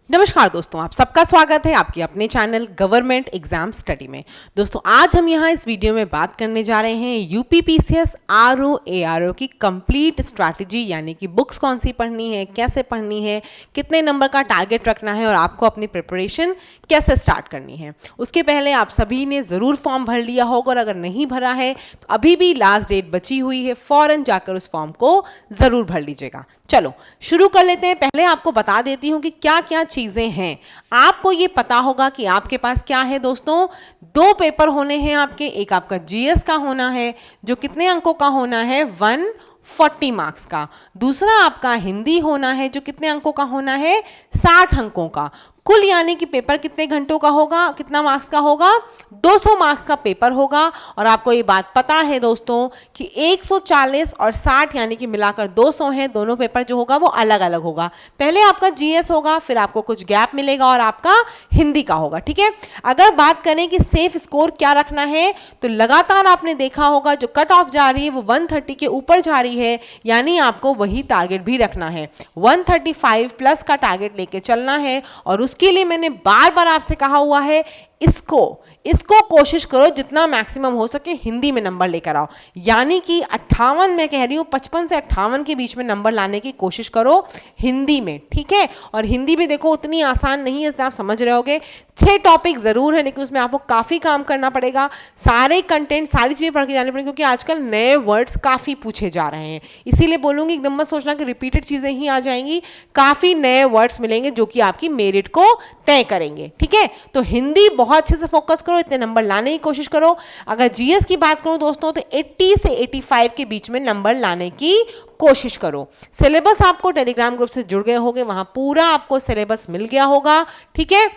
नमस्कार दोस्तों, आप सबका स्वागत है आपके अपने चैनल गवर्नमेंट एग्जाम स्टडी में। दोस्तों आज हम यहाँ इस वीडियो में बात करने जा रहे हैं यूपीपीसीएस आरओ एआरओ की कंप्लीट स्ट्रैटेजी, यानी कि बुक्स कौन सी पढ़नी है, कैसे पढ़नी है, कितने नंबर का टारगेट रखना है और आपको अपनी प्रिपरेशन कैसे स्टार्ट करनी है। उसके पहले आप सभी ने ज़रूर फॉर्म भर लिया होगा और अगर नहीं भरा है तो अभी भी लास्ट डेट बची हुई है, फ़ौरन जाकर उस फॉर्म को ज़रूर भर लीजिएगा। चलो शुरू कर लेते हैं। पहले आपको बता देती हूँ कि क्या क्या चीज़ें हैं। आपको ये पता होगा कि आपके पास क्या है दोस्तों, दो पेपर होने हैं आपके। एक आपका जीएस का होना है जो कितने अंकों का होना है, 140 मार्क्स का। दूसरा आपका हिंदी होना है जो कितने अंकों का होना है, 60 अंकों का। कुल यानी कि पेपर कितने घंटों का होगा, कितना मार्क्स का होगा, 200 मार्क्स का पेपर होगा। और आपको ये बात पता है दोस्तों कि 140 और 60 यानी कि मिलाकर 200 है। दोनों पेपर जो होगा वो अलग अलग होगा। पहले आपका जीएस होगा, फिर आपको कुछ गैप मिलेगा और आपका हिंदी का होगा। ठीक है, अगर बात करें कि सेफ स्कोर क्या रखना है तो लगातार आपने देखा होगा जो कट ऑफ जा रही है वो 130 के ऊपर जा रही है, यानी आपको वही टारगेट भी रखना है। 135 प्लस का टारगेट लेके चलना है। और उसके लिए मैंने बार बार आपसे कहा हुआ है इसको कोशिश करो जितना मैक्सिमम हो सके हिंदी में नंबर लेकर आओ, यानी कि 58 मैं कह रही हूँ 55 से 58 के बीच में नंबर लाने की कोशिश करो हिंदी में। ठीक है, और हिंदी भी देखो उतनी आसान नहीं है, इसलिए आप समझ रहे होगे 6 टॉपिक जरूर है लेकिन उसमें आपको काफ़ी काम करना पड़ेगा। सारे कंटेंट सारी चीज़ें पढ़ के जानी पड़ेगी क्योंकि आजकल नए वर्ड्स काफ़ी पूछे जा रहे हैं। इसीलिए बोलूँगी एकदम मत सोचना कि रिपीटेड चीज़ें ही आ जाएंगी, काफ़ी नए वर्ड्स मिलेंगे जो कि आपकी मेरिट को तय करेंगे। ठीक है, तो हिंदी बहुत अच्छे से फोकस करो, इतने नंबर लाने की कोशिश करो। अगर जीएस की बात करूं दोस्तों तो 80 से 85 के बीच में नंबर लाने की कोशिश करो। सिलेबस आपको टेलीग्राम ग्रुप से जुड़ गए होंगे, वहां पूरा आपको सिलेबस मिल गया होगा। ठीक है,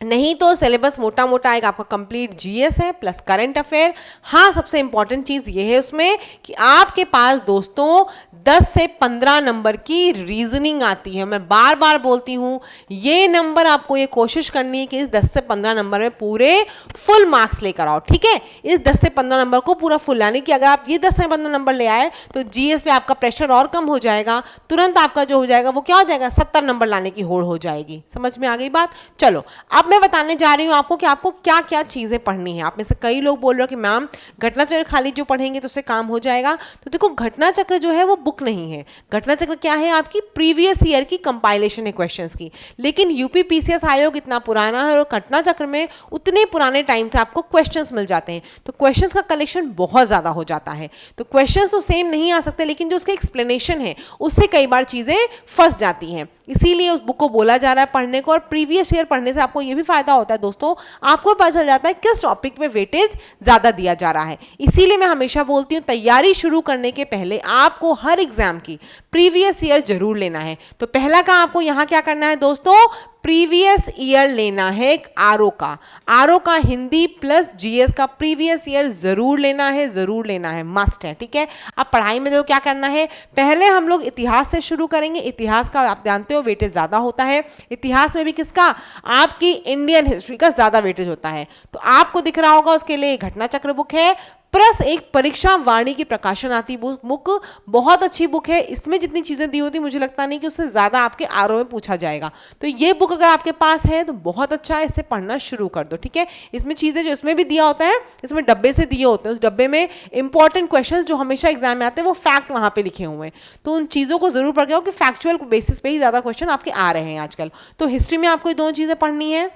नहीं तो सिलेबस मोटा मोटा एक आपका कंप्लीट जीएस है प्लस करंट अफेयर। हाँ, सबसे इंपॉर्टेंट चीज़ ये है उसमें कि आपके पास दोस्तों 10 से 15 नंबर की रीजनिंग आती है। मैं बार बार बोलती हूँ ये नंबर आपको ये कोशिश करनी है कि इस 10 से 15 नंबर में पूरे फुल मार्क्स लेकर आओ। ठीक है, इस 10 से 15 नंबर को पूरा फुल, यानी कि अगर आप ये 10 से 15 नंबर ले आए तो जीएस पे आपका प्रेशर और कम हो जाएगा। तुरंत आपका जो हो जाएगा वो क्या हो जाएगा, 70 नंबर लाने की होड़ हो जाएगी। समझ में आ गई बात। चलो अब मैं बताने जा रही हूँ आपको कि आपको क्या क्या चीजें पढ़नी है। आप में से कई लोग बोल रहे हो कि मैम घटना चक्र खाली जो पढ़ेंगे तो उससे काम हो जाएगा। तो देखो घटना चक्र जो है वो बुक नहीं है। घटना चक्र क्या है, आपकी प्रीवियस ईयर की कंपाइलेशन है क्वेश्चंस की। लेकिन यूपीपीसीएस आयोग इतना पुराना है और घटना चक्र में उतने पुराने टाइम से आपको क्वेश्चंस मिल जाते हैं, तो क्वेश्चंस का कलेक्शन बहुत ज्यादा हो जाता है। तो क्वेश्चंस तो सेम नहीं आ सकते लेकिन जो उसका एक्सप्लेनेशन है उससे कई बार चीजें फंस जाती हैं। इसीलिए उस बुक को बोला जा रहा है पढ़ने को। और प्रीवियस ईयर पढ़ने से आपको ये भी फायदा होता है दोस्तों, आपको पता चल जाता है किस टॉपिक पे वेटेज ज्यादा दिया जा रहा है। इसीलिए मैं हमेशा बोलती हूँ तैयारी शुरू करने के पहले आपको हर एग्जाम की प्रीवियस ईयर जरूर लेना है। तो पहला काम आपको यहाँ क्या करना है दोस्तों, प्रीवियस ईयर लेना है एक आरओ का हिंदी प्लस जीएस का प्रीवियस ईयर जरूर लेना है, मस्ट है। ठीक है, अब पढ़ाई में देखो क्या करना है। पहले हम लोग इतिहास से शुरू करेंगे। इतिहास का आप जानते हो वेटेज ज्यादा होता है। इतिहास में भी किसका, आपकी इंडियन हिस्ट्री का ज्यादा वेटेज होता है। तो आपको दिख रहा होगा उसके लिए घटना चक्र बुक है प्लस एक परीक्षा वाणी की प्रकाशन आती बुक, बहुत अच्छी बुक है। इसमें जितनी चीजें दी होती मुझे लगता नहीं कि उससे ज्यादा आपके आरओ में पूछा जाएगा। तो ये बुक अगर आपके पास है तो बहुत अच्छा है, इससे पढ़ना शुरू कर दो। ठीक है, इसमें चीजें जो इसमें भी दिया होता है, इसमें डब्बे से दिए होते हैं, उस डब्बे में इंपॉर्टेंट क्वेश्चन जो हमेशा एग्जाम में आते हैं वो फैक्ट वहां पे लिखे हुए हैं। तो उन चीजों को जरूर पढ़ के आओ कि फैक्चुअल बेसिस पे ही ज्यादा क्वेश्चन आपके आ रहे हैं आजकल। तो हिस्ट्री में आपको ये दोनों चीजें पढ़नी है।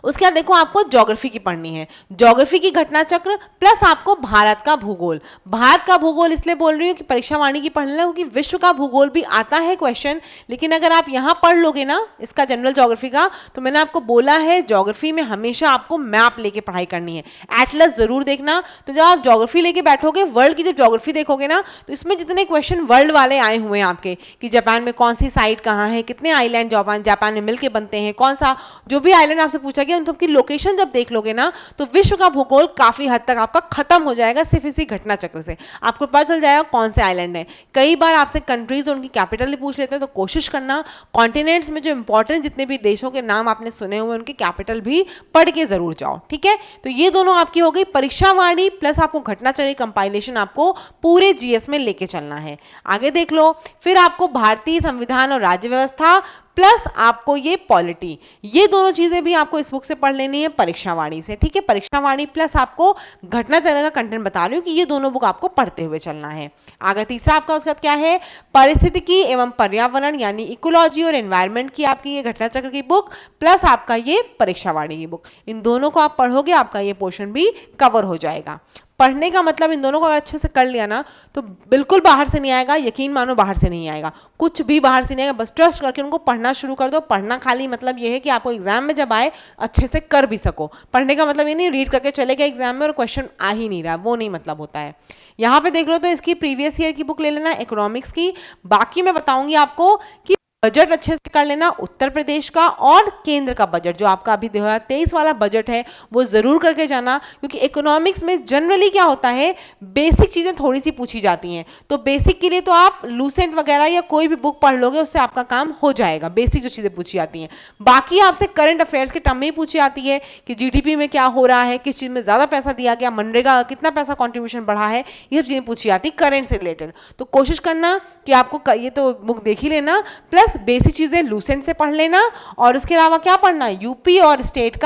उसके बाद देखो आपको ज्योग्राफी की पढ़नी है, ज्योग्राफी की घटना चक्र प्लस आपको भारत का भूगोल। भारत का भूगोल इसलिए बोल रही हूँ कि परीक्षा वाणी की पढ़ना क्योंकि विश्व का भूगोल भी आता है क्वेश्चन, लेकिन अगर आप यहाँ पढ़ लोगे ना इसका जनरल ज्योग्राफी का, तो मैंने आपको बोला है ज्योग्राफी में हमेशा आपको मैप लेके पढ़ाई करनी है, एटलस जरूर देखना। तो जब आप ज्योग्राफी लेके बैठोगे, वर्ल्ड की जब ज्योग्राफी देखोगे ना, तो इसमें जितने क्वेश्चन वर्ल्ड वाले आए हुए हैं आपके कि जापान में कौन सी साइड कहाँ है, कितने आइलैंड जापान में मिलके बनते हैं, कौन सा जो भी आइलैंड आपसे पूछा गया उन सबकी लोकेशन जब देख लोगे ना तो विश्व का भूगोल काफी हद तक आपका खत्म हो जाएगा सिर्फ इसी घटना चक्र से। आपको पता चल जाएगा कौन से आइलैंड है। कई बार आपसे कंट्रीज और उनकी कैपिटल भी पूछ लेते हैं, तो कोशिश करना कॉन्टिनेंट्स में जो इंपॉर्टेंट जितने भी देशों के नाम आपने सुने हुए उनकी कैपिटल भी पढ़ के जरूर जाओ। ठीक है, तो ये दोनों आपकी हो गई परीक्षा वाणी प्लस आपको घटना चक्र कंपाइलेशन आपको पूरे जीएस में लेके चलना है। आगे देख लो, फिर आपको भारतीय संविधान और राज्य व्यवस्था प्लस आपको ये पॉलिटी, ये दोनों चीजें भी आपको इस बुक से पढ़ लेनी है परीक्षावाणी से, ठीक है। परीक्षावाणी प्लस आपको घटना चक्र का कंटेंट बता रही हूँ कि ये दोनों बुक आपको पढ़ते हुए चलना है। आगे तीसरा आपका उसका क्या है, पारिस्थितिकी एवं पर्यावरण यानी इकोलॉजी और एनवायरनमेंट की आपकी ये घटना चक्र की बुक प्लस आपका ये परीक्षावाणी की बुक, इन दोनों को आप पढ़ोगे आपका ये पोर्शन भी कवर हो जाएगा। पढ़ने का मतलब इन दोनों को अच्छे से कर लिया ना तो बिल्कुल बाहर से नहीं आएगा, यकीन मानो बाहर से नहीं आएगा, कुछ भी बाहर से नहीं आएगा, बस ट्रस्ट करके उनको पढ़ना शुरू कर दो। पढ़ना खाली मतलब ये है कि आपको एग्जाम में जब आए अच्छे से कर भी सको। पढ़ने का मतलब ये नहीं रीड करके चले गए एग्जाम में और क्वेश्चन आ ही नहीं रहा, वो नहीं मतलब होता है। यहाँ पे देख लो तो इसकी प्रीवियस ईयर की बुक ले लेना इकोनॉमिक्स की। बाकी मैं बताऊंगी आपको कि बजट अच्छे से कर लेना उत्तर प्रदेश का और केंद्र का बजट, जो आपका अभी 2023 वाला बजट है वो जरूर करके जाना, क्योंकि इकोनॉमिक्स में जनरली क्या होता है बेसिक चीजें थोड़ी सी पूछी जाती हैं, तो बेसिक के लिए तो आप लूसेंट वगैरह या कोई भी बुक पढ़ लोगे उससे आपका काम हो जाएगा, बेसिक जो चीजें पूछी जाती हैं। बाकी आपसे करंट अफेयर्स के टर्म में ही पूछी जाती है कि जीडीपी में क्या हो रहा है, किस चीज में ज्यादा पैसा दिया गया, मनरेगा कितना पैसा कॉन्ट्रीब्यूशन बढ़ा है, ये सब चीजें पूछी जाती है करंट से रिलेटेड। तो कोशिश करना कि आपको ये तो बुक देख ही लेना, प्लस बेसिक चीजें लूसेंट से पढ़ लेना, और उसके अलावा क्या पढ़ना है यूपी और स्टेट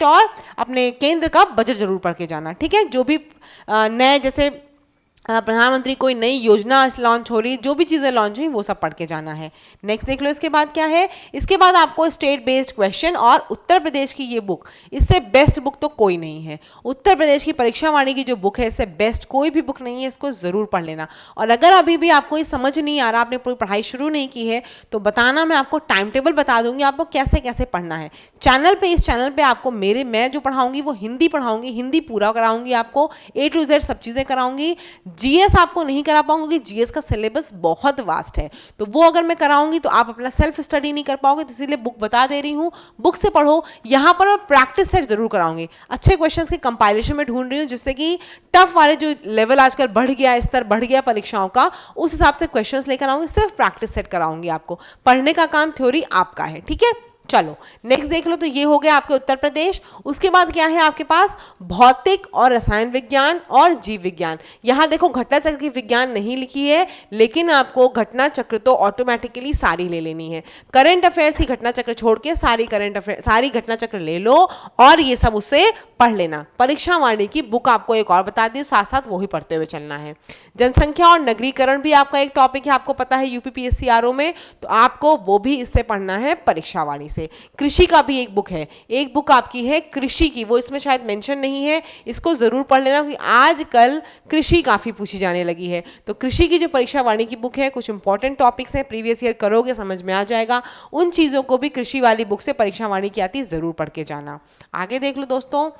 और अपने केंद्र का बजट जरूर पढ़ के जाना, ठीक है। जो भी नए जैसे प्रधानमंत्री कोई नई योजना लॉन्च हो रही, जो भी चीज़ें लॉन्च हुई वो सब पढ़ के जाना है। नेक्स्ट देख लो इसके बाद क्या है, इसके बाद आपको स्टेट बेस्ड क्वेश्चन और उत्तर प्रदेश की ये बुक, इससे बेस्ट बुक तो कोई नहीं है। उत्तर प्रदेश की परीक्षावाणी की जो बुक है इससे बेस्ट कोई भी बुक नहीं है, इसको ज़रूर पढ़ लेना। और अगर अभी भी आपको ये समझ नहीं आ रहा, आपने पूरी पढ़ाई शुरू नहीं की है, तो बताना, मैं आपको टाइम टेबल बता दूंगी आपको कैसे कैसे पढ़ना है। इस चैनल पर आपको मैं जो पढ़ाऊंगी वो हिंदी पढ़ाऊंगी, हिंदी पूरा कराऊंगी, आपको A to Z सब चीज़ें कराऊंगी। जीएस आपको नहीं करा पाऊंगी क्योंकि जीएस का सिलेबस बहुत वास्ट है, तो वो अगर मैं कराऊंगी तो आप अपना सेल्फ स्टडी नहीं कर पाओगे, तो इसीलिए बुक बता दे रही हूँ, बुक से पढ़ो। यहाँ पर मैं प्रैक्टिस सेट जरूर कराऊंगी, अच्छे क्वेश्चंस के कंपाइलेशन में ढूंढ रही हूँ, जिससे कि टफ वाले जो लेवल आजकल बढ़ गया, स्तर बढ़ गया परीक्षाओं का, उस हिसाब से क्वेश्चंस लेकर आऊंगी, सिर्फ प्रैक्टिस सेट कराऊंगी आपको। पढ़ने का काम थ्योरी आपका है, ठीक है। चलो नेक्स्ट देख लो, तो ये हो गया आपके उत्तर प्रदेश। उसके बाद क्या है आपके पास, भौतिक और रसायन विज्ञान और जीव विज्ञान। यहाँ देखो घटना चक्र की विज्ञान नहीं लिखी है, लेकिन आपको घटना चक्र तो ऑटोमेटिकली सारी ले लेनी है। करंट अफेयर्स की घटना चक्र छोड़ के सारी घटना चक्र ले लो और ये सब उससे पढ़ लेना। परीक्षावाणी की बुक आपको एक और बता दी, साथ साथ वो ही पढ़ते हुए चलना है। जनसंख्या और नगरीकरण भी आपका एक टॉपिक है, आपको पता है यूपीपीएससी आरओ में, तो आपको वो भी इससे पढ़ना है परीक्षावाणी से। कृषि का भी एक बुक है, एक बुक आपकी है कृषि की, वो इसमें शायद मेंशन नहीं है, इसको जरूर पढ़ लेना क्योंकि आजकल कृषि काफी पूछी जाने लगी है। तो कृषि की जो परीक्षावाणी की बुक है, कुछ इंपॉर्टेंट टॉपिक्स हैं, प्रीवियस ईयर करोगे समझ में आ जाएगा, उन चीजों को भी कृषि वाली बुक से परीक्षावाणी की आती है, जरूर पढ़ के जाना। आगे देख लो दोस्तों,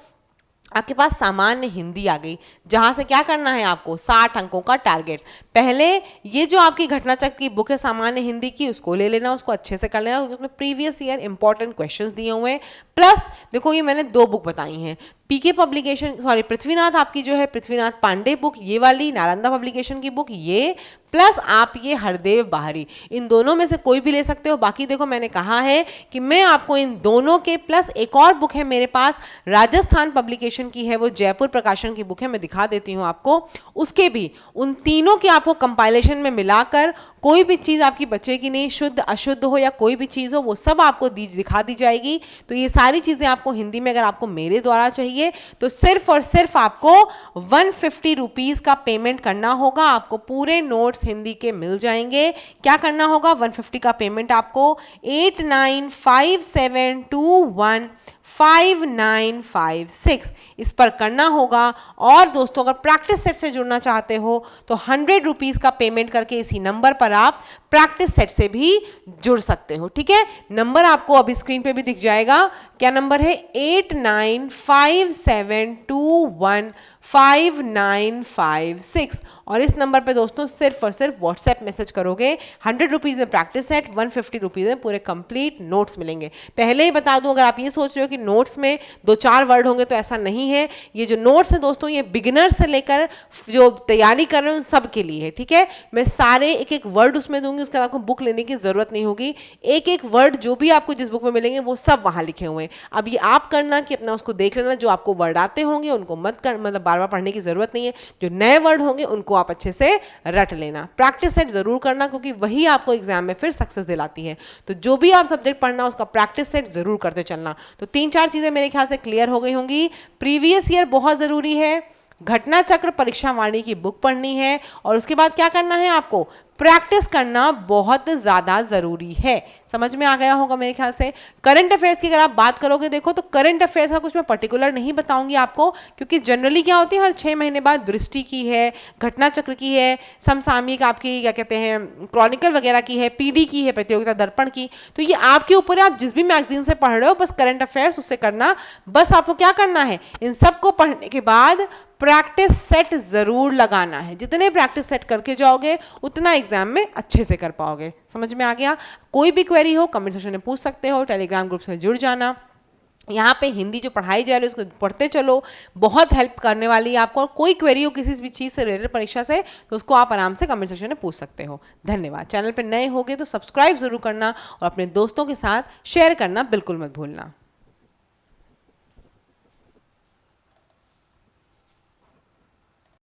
आपके पास सामान्य हिंदी आ गई, जहां से क्या करना है आपको 60 अंकों का टारगेट। पहले ये जो आपकी घटना चक्र की बुक है सामान्य हिंदी की, उसको ले लेना, उसको अच्छे से कर लेना, क्योंकि उसमें प्रीवियस ईयर इंपॉर्टेंट क्वेश्चंस दिए हुए हैं। प्लस देखो ये मैंने 2 बुक बताई हैं, पीके पब्लिकेशन पृथ्वीनाथ आपकी जो है पृथ्वीनाथ पांडे बुक ये वाली, नालंदा पब्लिकेशन की बुक ये, प्लस आप ये हरदेव बाहरी, इन दोनों में से कोई भी ले सकते हो। बाकी देखो मैंने कहा है कि मैं आपको इन दोनों के प्लस एक और बुक है मेरे पास राजस्थान पब्लिकेशन की है, वो जयपुर प्रकाशन की बुक है, मैं दिखा देती हूँ आपको, उसके भी उन तीनों के आपको कंपाइलेशन में मिलाकर कोई भी चीज़ आपकी बचेगी नहीं, शुद्ध अशुद्ध हो या कोई भी चीज़ हो वो सब आपको दिखा दी जाएगी। तो ये सारी चीज़ें आपको हिंदी में अगर आपको मेरे द्वारा चाहिए तो सिर्फ और सिर्फ आपको 150 रुपीज़ का पेमेंट करना होगा, आपको पूरे नोट्स हिंदी के मिल जाएंगे। क्या करना होगा, 150 का पेमेंट आपको 8957215956 इस पर करना होगा। और दोस्तों अगर प्रैक्टिस सेट से जुड़ना चाहते हो तो 100 रुपीज़ का पेमेंट करके इसी नंबर पर आप प्रैक्टिस सेट से भी जुड़ सकते हो, ठीक है। नंबर आपको अभी स्क्रीन पे भी दिख जाएगा, क्या नंबर है 8957215956, और इस नंबर पे दोस्तों सिर्फ और सिर्फ व्हाट्सएप मैसेज करोगे। 100 रुपीज़ में प्रैक्टिस सेट, 150 रुपीज़ में पूरे कंप्लीट नोट्स मिलेंगे। पहले ही बता दूं, अगर आप ये सोच रहे हो कि नोट्स में 2-4 वर्ड होंगे, तो ऐसा नहीं है। ये जो नोट्स है दोस्तों, ये बिगिनर से लेकर जो तैयारी कर रहे हो सब के लिए है, ठीक है। मैं सारे एक एक वर्ड उसमें दूंगी, उसके बाद आपको बुक लेने की जरूरत नहीं होगी। एक एक वर्ड जो भी आपको जिस बुक में मिलेंगे वो सब वहां लिखे हुए हैं। में। अब ये आप करना कि अपना उसको देख लेना, जो आपको वर्ड आते होंगे उनको मत कर, मतलब बार बार पढ़ने की जरूरत नहीं है, जो नए वर्ड होंगे उनको आप अच्छे से रट लेना। प्रैक्टिस सेट जरूर करना, क्योंकि वही आपको एग्जाम में फिर सक्सेस दिलाती है। तो जो भी आप सब्जेक्ट पढ़ना उसका प्रैक्टिस सेट जरूर करते चलना। तो 3-4 चीजें मेरे ख्याल से क्लियर हो गई होंगी। प्रीवियस ईयर बहुत जरूरी है, घटना चक्र परीक्षा वाणी की बुक पढ़नी है, और उसके बाद क्या करना है, आपको प्रैक्टिस करना बहुत ज़्यादा ज़रूरी है। समझ में आ गया होगा मेरे ख्याल से। करंट अफेयर्स की अगर आप बात करोगे, देखो तो करंट अफेयर्स का कुछ मैं पर्टिकुलर नहीं बताऊंगी आपको, क्योंकि जनरली क्या होती है, हर 6 महीने बाद दृष्टि की है, घटना चक्र की है, समसामयिक आपकी क्या कहते हैं क्रॉनिकल वगैरह की है, पीडी की है, प्रतियोगिता दर्पण की। तो ये आपके ऊपर है, आप जिस भी मैगजीन से पढ़ रहे हो बस करंट अफेयर्स उससे करना। बस आपको क्या करना है, इन सबको पढ़ने के बाद प्रैक्टिस सेट जरूर लगाना है। जितने प्रैक्टिस सेट करके जाओगे उतना एग्जाम में अच्छे से कर पाओगे। समझ में आ गया। कोई भी क्वेरी हो कमेंट सेक्शन में पूछ सकते हो, टेलीग्राम ग्रुप से जुड़ जाना। यहाँ पे हिंदी जो पढ़ाई जा रही है उसको पढ़ते चलो, बहुत हेल्प करने वाली है आपको। और कोई क्वेरी हो किसी भी चीज़ से रिलेटेड परीक्षा से, तो उसको आप आराम से कमेंट सेक्शन में पूछ सकते हो। धन्यवाद। चैनल पर नए होगे तो सब्सक्राइब जरूर करना और अपने दोस्तों के साथ शेयर करना बिल्कुल मत भूलना।